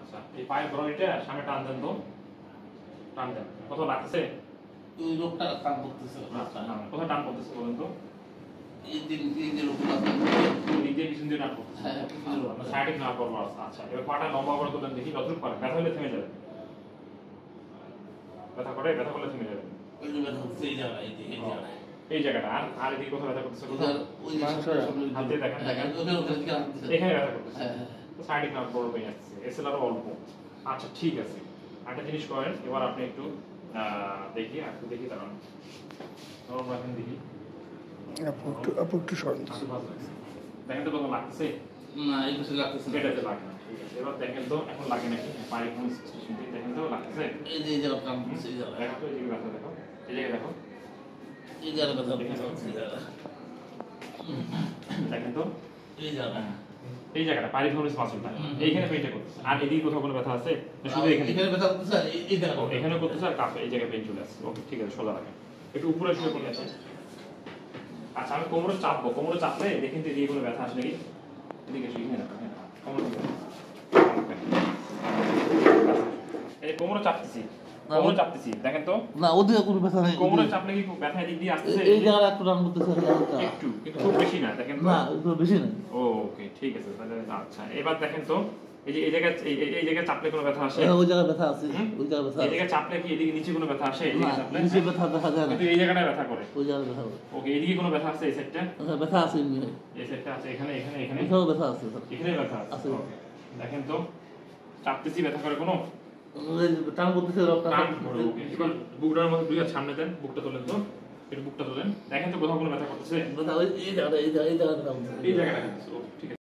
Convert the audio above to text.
আচ্ছা এই পায়ের বড়িটা সামনে টান দেন তো, টান দেন। কত লাগছে? ওই লোকটা টান করতেছে। আচ্ছা কোথায় টান করতেছে বলেন তো? এই যে লোকটা নিজে পিছন দিয়ে টান করতেছে। হ্যাঁ সাইডে না করবো। আচ্ছা এবার পাটা লম্বা করে তোলেন দেখি যতটুকু পারে। ব্যথা হলে থেমে যাবে। ব্যথা করে, ব্যথা করলে থেমে যাবে। ওই যে ব্যথা হচ্ছে এই জায়গায়, এই জায়গায়। এই জায়গাটা আর এদিকে কোথাও ব্যথা করতেছে? ওই যে হাত দিয়ে দেখেন দেখেন এখানে ব্যথা করতেছে। তো সাইডে না বড় পেইন আসছে, এসএলআরও অল্প। আচ্ছা ঠিক আছে, একটা জিনিস করেন এবার আপনি একটু দেখি দাঁড়ান নরম রাখেন দেখি। আপু একটু সরেন। দেখেন তো কত লাগতেছে? না এই পাশে লাগতেছে না। এটাতে লাগে না। ঠিক আছে এবার দেখেন তো এখন লাগে নাকি? পায়ে কোন স্টেশন দিয়ে দেখেন তো লাগতেছে? এই যে এই জায়গা টান করতেছে, এই জায়গায়। দেখো তো এই জায়গায় ব্যথা দেখো, এই জায়গায় দেখো, এই জায়গায় ব্যথা করতেছে, এই জায়গায়। দেখেন তো এই জায়গায়। এই জায়গাটা পারিফেরালিস মাসলটা এইখানে পেইনটা করতেছে। আর এদিকে কোথাও কোনো ব্যথা আছে? শুধু এখানে ব্যথা করতেছে আর এই জায়গায়। এখানে করতেছে আর কাফে এই জায়গায় পেইন চলে আসছে। ওকে ঠিক আছে সোজা রাখেন, একটু উপরে শুয়ে পড়ে আছে। আচ্ছা আমি কোমরে চাপবো, কোমরে চাপলে দেখেন তো এদিকে কোনো ব্যথা আসে নাকি? এদিকে শুয়ে না কোমরে এই কোমরে চাপতেছি, কোমরে চাপতেছি দেখেন তো। না ওদিকে কোনো ব্যথা নেই। কোমরে চাপলে কি ব্যথা এদিক দিয়ে আসছে? এই জায়গাটা একটু টান করতেছে একটু, কিন্তু খুব বেশি না দেখেন তো। না একটু বেশি না। ওকে ঠিক আছে তাহলে। আচ্ছা এবার দেখেন তো এই যে এই জায়গায় চাপলে কোনো ব্যথা আসে? ওই জায়গায় ব্যথা আছে, ওই জায়গায় ব্যথা এই আছে। জায়গায় চাপলে কি এদিকে নিচে কোনো ব্যথা আসে? এই জায়গায় চাপলে নিচে ব্যথা দেখা যায় না, কিন্তু এই জায়গাটায় ব্যথা করে। ওই জায়গায় ব্যথা করে। ওকে এদিকে কোনো ব্যথা আছে? এই সাইডটা ব্যথা আছে, এই সাইডটা আছে, এখানে এখানে এখানে এখানেও ব্যথা আছে, এখানে ব্যথা আছে। আছে। ওকে দেখেন তো চাপতেছি ব্যথা করে কোনো? টান করতেছে রক্ত। টান করে। ওকে এবার বুকটার মধ্যে দুই হাত সামনে দেন, বুকটা তোলেন তো, একটু বুকটা তোলেন দেখেন তো কোথাও কোনো ব্যথা করতেছে? ব্যথা এই জায়গাটা, এই জায়গাটা এই জায়গাটা। ওকে ঠিক আছে।